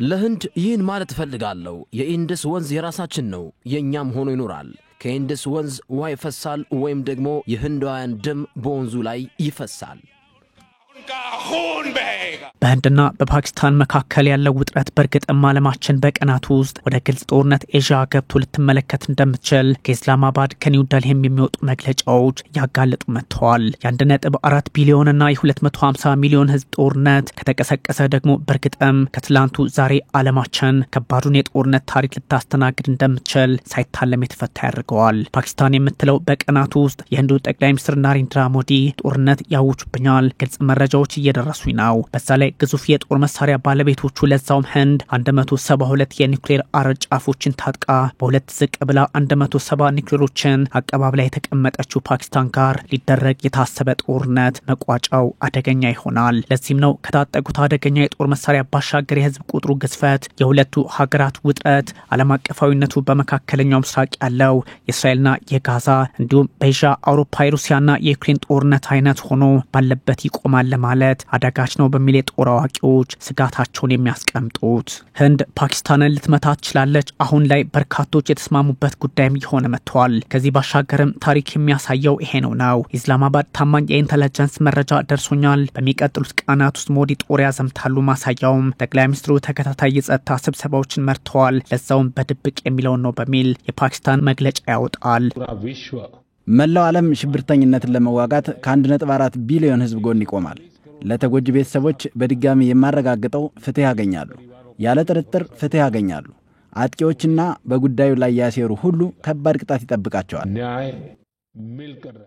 ለህንድ ይህን ማለት ፈልጋለሁ የኢንደስ ወንዝ የራሳችን ነው የኛም ሆኖ ይኖራል ከኢንደስ ወንዝ ውሃ ይፈሳል ወይም ደግሞ የህንዳውያን ደም በወንዙ ላይ ይፈሳል በህንድና በፓኪስታን መካከል ያለው ውጥረት በርግጥም ዓለማችን በቀናት ውስጥ ወደ ግልጽ ጦርነት ኤዥያ ገብቶ ልትመለከት እንደምትችል ከኢስላማባድ ከኒው ዴልሂ የሚወጡ መግለጫዎች ያጋለጡ መጥተዋል የ1.4 ቢሊዮን እና የ250 ሚሊዮን ህዝብ ጦርነት ከተቀሰቀሰ ደግሞ በርግጥም ከትላንቱ ዛሬ ዓለማችን ከባዱን የጦርነት ታሪክ ልታስተናግድ እንደምትችል ሳይታለም የተፈታ ያደርገዋል ፓኪስታን የምትለው በቀናት ውስጥ የህንዱ ጠቅላይ ሚኒስትር ናሬንድራ ሞዲ ጦርነት ያውጁብኛል ግልጽ መረጃዎች እየደረሱኝ ነው በዛ ላይ ግዙፍ የጦር መሳሪያ ባለቤቶቹ ለዛውም ህንድ 172 የኒውክሌር አረጫፎችን ታጥቃ በሁለት ዝቅ ብላ 170 ኒውክሌሮችን አቀባብላ የተቀመጠችው ፓኪስታን ጋር ሊደረግ የታሰበ ጦርነት መቋጫው አደገኛ ይሆናል ለዚህም ነው ከታጠቁት አደገኛ የጦር መሳሪያ ባሻገር የህዝብ ቁጥሩ ግዝፈት የሁለቱ ሀገራት ውጥረት ዓለም አቀፋዊነቱ በመካከለኛው ምስራቅ ያለው የእስራኤልና የጋዛ እንዲሁም በኤዥያ አውሮፓ ሩሲያና የዩክሬን ጦርነት አይነት ሆኖ ባለበት ይቆማል ማለት አደጋች ነው በሚል የጦር አዋቂዎች ስጋታቸውን የሚያስቀምጡት ህንድ ፓኪስታንን ልትመታ ትችላለች አሁን ላይ በርካቶች የተስማሙበት ጉዳይም ይሆነ መጥቷል ከዚህ ባሻገርም ታሪክ የሚያሳየው ይሄ ነው ኢስላማባድ ታማኝ የኢንተለጀንስ መረጃ ደርሶኛል በሚቀጥሉት ቀናት ውስጥ ሞዲ ጦር ያዘምታሉ ማሳያውም ጠቅላይ ሚኒስትሩ ተከታታይ የጸጥታ ስብሰባዎችን መርተዋል ለዛውም በድብቅ የሚለውን ነው በሚል የፓኪስታን መግለጫ ያወጣል መላው ዓለም ሽብርተኝነትን ለመዋጋት ከ1.4 ቢሊዮን ህዝብ ጎን ይቆማል ለተጎጂ ቤተሰቦች በድጋሚ የማረጋግጠው ፍትህ ያገኛሉ ያለ ጥርጥር ፍትህ ያገኛሉ አጥቂዎችና በጉዳዩ ላይ ያሴሩ ሁሉ ከባድ ቅጣት ይጠብቃቸዋል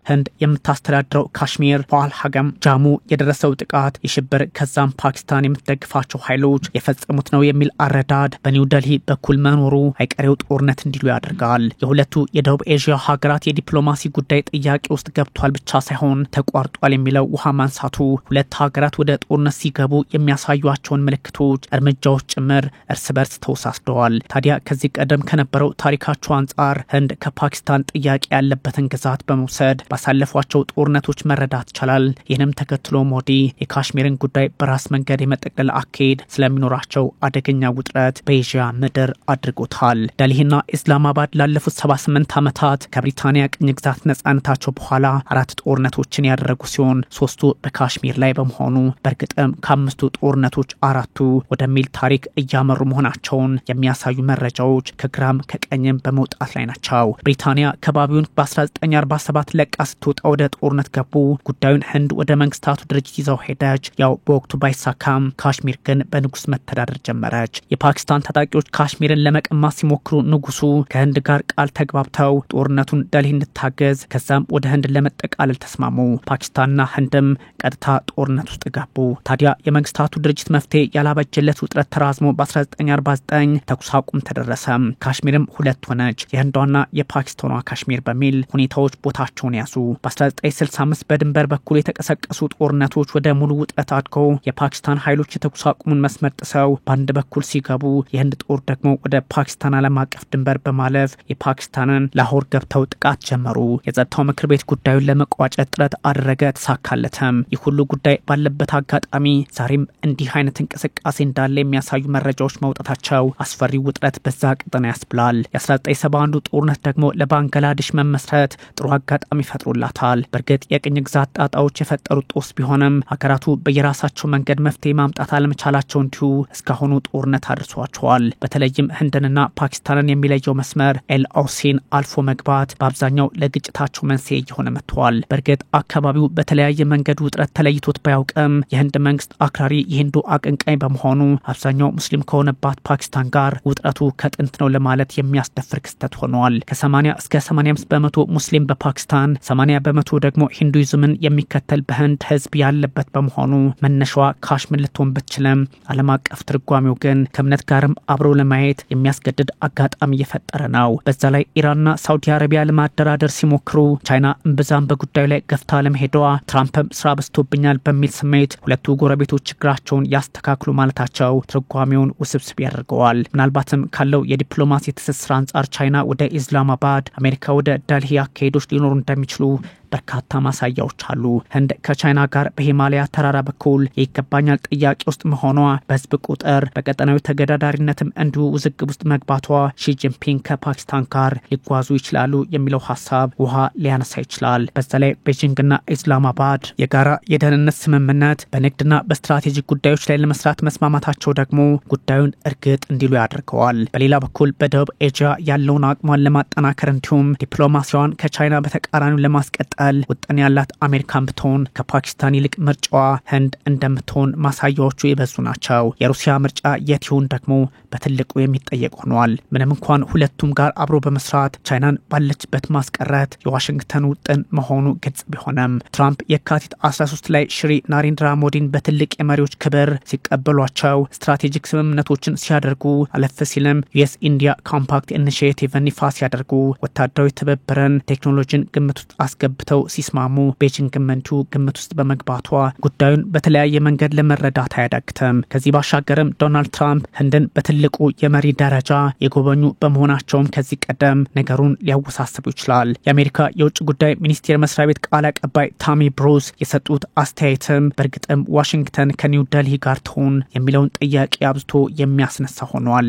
ህንድ የምታስተዳድረው ካሽሚር ፓል ሀገም ጃሙ የደረሰው ጥቃት የሽብር ከዛም ፓኪስታን የምትደግፋቸው ኃይሎች የፈጸሙት ነው የሚል አረዳድ በኒው ዴልሂ በኩል መኖሩ አይቀሬው ጦርነት እንዲሉ ያደርጋል የሁለቱ የደቡብ ኤዥያ ሀገራት የዲፕሎማሲ ጉዳይ ጥያቄ ውስጥ ገብቷል ብቻ ሳይሆን ተቋርጧል የሚለው ውሃ ማንሳቱ ሁለት ሀገራት ወደ ጦርነት ሲገቡ የሚያሳዩአቸውን ምልክቶች እርምጃዎች ጭምር እርስ በርስ ተወሳስደዋል ታዲያ ከዚህ ቀደም ከነበረው ታሪካቸው አንጻር ህንድ ከፓኪስታን ጥያቄ ያለበትን ግዛት በመውሰድ ባሳለፏቸው ጦርነቶች መረዳት ይቻላል ይህንም ተከትሎ ሞዲ የካሽሚርን ጉዳይ በራስ መንገድ የመጠቅለል አካሄድ ስለሚኖራቸው አደገኛ ውጥረት በኤዥያ ምድር አድርጎታል ዴልሂና ኢስላማባድ ላለፉት 78 ዓመታት ከብሪታንያ ቅኝ ግዛት ነፃነታቸው በኋላ 4 ጦርነቶችን ያደረጉ ሲሆን 3ቱ በካሽሚር ላይ በመሆኑ በርግጥም ከ5ቱ ጦርነቶች 4ቱ ወደሚል ታሪክ እያመሩ መሆናቸውን የሚያሳዩ መረጃዎች ከግራም ከቀኝም በመውጣት ላይ ናቸው ብሪታንያ ከባቢውን በ1947 ለቃ ስትወጣ ወደ ጦርነት ገቡ ጉዳዩን ህንድ ወደ መንግስታቱ ድርጅት ይዘው ሄደች ያው በወቅቱ ባይሳካም ካሽሚር ግን በንጉስ መተዳደር ጀመረች የፓኪስታን ታጣቂዎች ካሽሚርን ለመቀማት ሲሞክሩ ንጉሱ ከህንድ ጋር ቃል ተግባብተው ጦርነቱን ዴልሂ እንድታገዝ ከዛም ወደ ህንድ ለመጠቃለል ተስማሙ ፓኪስታንና ህንድም ቀጥታ ጦርነት ውስጥ ገቡ ታዲያ የመንግስታቱ ድርጅት መፍትሄ ያላበጀለት ውጥረት ተራዝሞ በ1949 ተኩስ አቁም ተደረሰ ካሽሚርም ሁለት ሆነች የህንዷና የፓኪስታኗ ካሽሚር በሚል ሁኔታዎች ቦታቸውን ያዙ በ1965 በድንበር በኩል የተቀሰቀሱ ጦርነቶች ወደ ሙሉ ውጥረት አድገው የፓኪስታን ኃይሎች የተኩስ አቁሙን መስመር ጥሰው በአንድ በኩል ሲገቡ የህንድ ጦር ደግሞ ወደ ፓኪስታን ዓለም አቀፍ ድንበር በማለፍ የፓኪስታንን ላሆር ገብተው ጥቃት ጀመሩ የጸጥታው ምክር ቤት ጉዳዩን ለመቋጨት ጥረት አደረገ ተሳካለተም ይህ ሁሉ ጉዳይ ባለበት አጋጣሚ ዛሬም እንዲህ አይነት እንቅስቃሴ እንዳለ የሚያሳዩ መረጃዎች መውጣታቸው አስፈሪ ውጥረት በዛ ቀጠና ያስብላል የ1971 ጦርነት ደግሞ ለባንግላዴሽ መመስረት ጥሩ አጋጣሚ ፈጥሮላታል በርግጥ የቅኝ ግዛት ጣጣዎች የፈጠሩት ጦስ ቢሆንም ሀገራቱ በየራሳቸው መንገድ መፍትሄ ማምጣት አለመቻላቸው እንዲሁ እስካሁኑ ጦርነት አድርሷቸዋል በተለይም ህንድንና ፓኪስታንን የሚለየው መስመር ኤልኦሲን አልፎ መግባት በአብዛኛው ለግጭታቸው መንስኤ እየሆነ መጥቷል በርግጥ አካባቢው በተለያየ መንገድ ውጥረት ተለይቶት ባያውቅም የህንድ መንግስት አክራሪ የሂንዱ አቀንቃኝ በመሆኑ አብዛኛው ሙስሊም ከሆነባት ፓኪስታን ጋር ውጥረቱ ከጥንት ነው ለማለት የሚያስደፍር ክስተት ሆኗል ከ80 እስከ 85 በመቶ ሙስሊም በፓኪስታን 80 በመቶ ደግሞ ሂንዱይዝምን የሚከተል በህንድ ህዝብ ያለበት በመሆኑ መነሻዋ ካሽሚር ልትሆን ብትችልም ዓለም አቀፍ ትርጓሜው ግን ከእምነት ጋርም አብሮ ለማየት የሚያስገድድ አጋጣሚ እየፈጠረ ነው በዛ ላይ ኢራንና ሳውዲ አረቢያ ለማደራደር ሲሞክሩ ቻይና እምብዛም በጉዳዩ ላይ ገፍታ ለመሄዷ ትራምፕም ስራ በዝቶብኛል በሚል ስሜት ሁለቱ ጎረቤቶች ችግራቸውን ያስተካክሉ ማለታቸው ትርጓሜውን ውስብስብ ያደርገዋል ምናልባትም ካለው የዲፕሎማሲ ትስስር አንጻር ቻይና ወደ ኢስላማባድ አሜሪካ ወደ ዴልሂ አካሄዶች ሊኖሩ እንደሚችሉ በርካታ ማሳያዎች አሉ። ህንድ ከቻይና ጋር በሂማላያ ተራራ በኩል ይገባኛል ጥያቄ ውስጥ መሆኗ፣ በህዝብ ቁጥር በቀጠናዊ ተገዳዳሪነትም እንዲሁ ውዝግብ ውስጥ መግባቷ ሺጂንፒንግ ከፓኪስታን ጋር ሊጓዙ ይችላሉ የሚለው ሀሳብ ውሃ ሊያነሳ ይችላል። በዛ ላይ ቤጂንግና ኢስላማባድ የጋራ የደህንነት ስምምነት በንግድና በስትራቴጂክ ጉዳዮች ላይ ለመስራት መስማማታቸው ደግሞ ጉዳዩን እርግጥ እንዲሉ ያደርገዋል። በሌላ በኩል በደቡብ ኤዥያ ያለውን አቅሟን ለማጠናከር እንዲሁም ዲፕሎማሲያዋን ከቻይና በተቃራኒው ለማስቀጠል ውጥን ያላት አሜሪካን ብትሆን ከፓኪስታን ይልቅ ምርጫዋ ህንድ እንደምትሆን ማሳያዎቹ የበዙ ናቸው። የሩሲያ ምርጫ የት ይሁን ደግሞ በትልቁ የሚጠየቅ ሆኗል። ምንም እንኳን ሁለቱም ጋር አብሮ በመስራት ቻይናን ባለችበት ማስቀረት የዋሽንግተን ውጥን መሆኑ ግልጽ ቢሆንም ትራምፕ የካቲት 13 ላይ ሽሪ ናሬንድራ ሞዲን በትልቅ የመሪዎች ክብር ሲቀበሏቸው ስትራቴጂክ ስምምነቶችን ሲያደርጉ አለፍ ሲልም ዩኤስ ኢንዲያ ካምፓክት ኢኒሺዬቲቭን ይፋ ሲያደርጉ ወታደራዊ ትብብርን ቴክኖሎጂን ግምት ውስጥ አስገብተው ሲስማሙ ቤጂንግ እንዲሁ ግምት ውስጥ በመግባቷ ጉዳዩን በተለያየ መንገድ ለመረዳት አያዳግትም። ከዚህ ባሻገርም ዶናልድ ትራምፕ ህንድን በትልቁ የመሪ ደረጃ የጎበኙ በመሆናቸውም ከዚህ ቀደም ነገሩን ሊያወሳስቡ ይችላል። የአሜሪካ የውጭ ጉዳይ ሚኒስቴር መስሪያ ቤት ቃል አቀባይ ታሚ ብሩስ የሰጡት አስተያየትም በእርግጥም ዋሽንግተን ከኒው ደልሂ ጋር ትሆን የሚለውን ጥያቄ አብዝቶ የሚያስነሳ ሆኗል።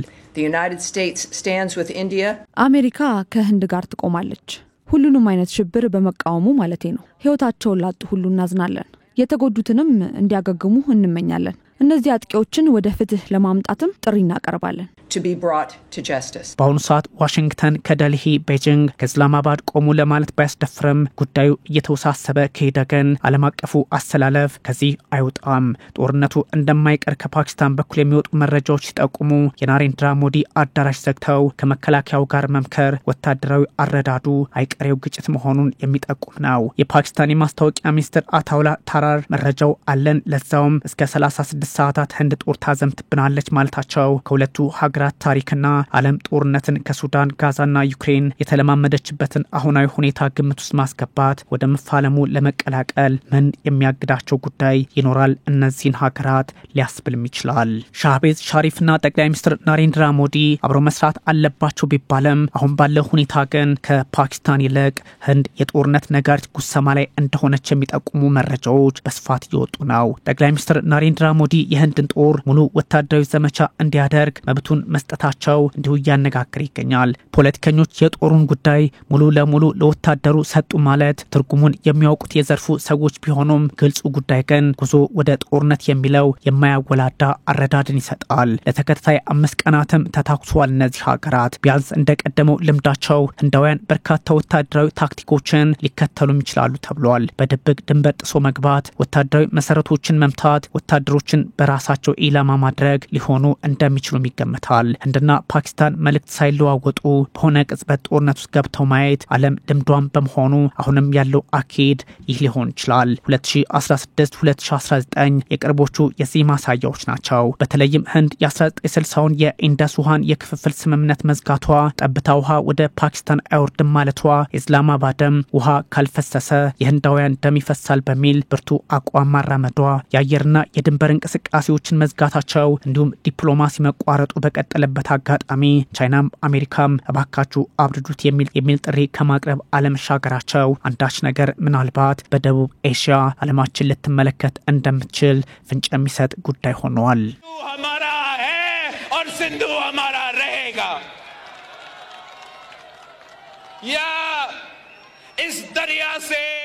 አሜሪካ ከህንድ ጋር ትቆማለች። ሁሉንም አይነት ሽብር በመቃወሙ ማለቴ ነው። ህይወታቸውን ላጡ ሁሉ እናዝናለን። የተጎዱትንም እንዲያገግሙ እንመኛለን። እነዚህ አጥቂዎችን ወደ ፍትህ ለማምጣትም ጥሪ እናቀርባለን። በአሁኑ ሰዓት ዋሽንግተን ከደልሂ ቤጂንግ ከኢስላማባድ ቆሙ ለማለት ባያስደፍርም ጉዳዩ እየተወሳሰበ ከሄደ ግን ዓለም አቀፉ አሰላለፍ ከዚህ አይወጣም። ጦርነቱ እንደማይቀር ከፓኪስታን በኩል የሚወጡ መረጃዎች ሲጠቁሙ የናሬንድራ ሞዲ አዳራሽ ዘግተው ከመከላከያው ጋር መምከር ወታደራዊ አረዳዱ አይቀሬው ግጭት መሆኑን የሚጠቁም ነው። የፓኪስታን የማስታወቂያ ሚኒስትር አታውላ ታራር መረጃው አለን ለዛውም እስከ 36 ሰዓታት ህንድ ጦር ታዘምትብናለች ማለታቸው ከሁለቱ ሀገራት ታሪክና ዓለም ጦርነትን ከሱዳን ጋዛና ዩክሬን የተለማመደችበትን አሁናዊ ሁኔታ ግምት ውስጥ ማስገባት ወደ መፋለሙ ለመቀላቀል ምን የሚያግዳቸው ጉዳይ ይኖራል? እነዚህን ሀገራት ሊያስብልም ይችላል። ሻህቤዝ ሻሪፍና ጠቅላይ ሚኒስትር ናሬንድራ ሞዲ አብሮ መስራት አለባቸው ቢባልም አሁን ባለው ሁኔታ ግን ከፓኪስታን ይልቅ ህንድ የጦርነት ነጋሪት ጉሰማ ላይ እንደሆነች የሚጠቁሙ መረጃዎች በስፋት እየወጡ ነው። ጠቅላይ ሚኒስትር ናሬንድራ ሞዲ የህንድን ጦር ሙሉ ወታደራዊ ዘመቻ እንዲያደርግ መብቱን መስጠታቸው እንዲሁ እያነጋገረ ይገኛል። ፖለቲከኞች የጦሩን ጉዳይ ሙሉ ለሙሉ ለወታደሩ ሰጡ ማለት ትርጉሙን የሚያውቁት የዘርፉ ሰዎች ቢሆኑም ግልጹ ጉዳይ ግን ጉዞ ወደ ጦርነት የሚለው የማያወላዳ አረዳድን ይሰጣል። ለተከታታይ 5 ቀናትም ተታኩሷል። እነዚህ ሀገራት ቢያንስ እንደቀደመው ልምዳቸው ህንዳውያን በርካታ ወታደራዊ ታክቲኮችን ሊከተሉም ይችላሉ ተብሏል። በድብቅ ድንበር ጥሶ መግባት፣ ወታደራዊ መሰረቶችን መምታት፣ ወታደሮችን በራሳቸው ኢላማ ማድረግ ሊሆኑ እንደሚችሉም ይገመታል። ህንድና ፓኪስታን መልእክት ሳይለዋወጡ በሆነ ቅጽበት ጦርነት ውስጥ ገብተው ማየት ዓለም ልምዷን በመሆኑ አሁንም ያለው አካሄድ ይህ ሊሆን ይችላል። 2016-2019 የቅርቦቹ የዚህ ማሳያዎች ናቸው። በተለይም ህንድ የ1960ውን የኢንደስ ውሃን የክፍፍል ስምምነት መዝጋቷ፣ ጠብታ ውሃ ወደ ፓኪስታን አይወርድም ማለቷ፣ ኢስላማባድም ውሃ ካልፈሰሰ የህንዳውያን ደም ይፈሳል በሚል ብርቱ አቋም ማራመዷ፣ የአየርና የድንበር እንቅስቃሴዎችን መዝጋታቸው እንዲሁም ዲፕሎማሲ መቋረጡ በቀጠለበት አጋጣሚ ቻይናም አሜሪካም እባካችሁ አብርዱት የሚል ጥሪ ከማቅረብ አለመሻገራቸው አንዳች ነገር ምናልባት በደቡብ ኤሽያ ዓለማችን ልትመለከት እንደምትችል ፍንጭ የሚሰጥ ጉዳይ ሆኗል። इस दरिया से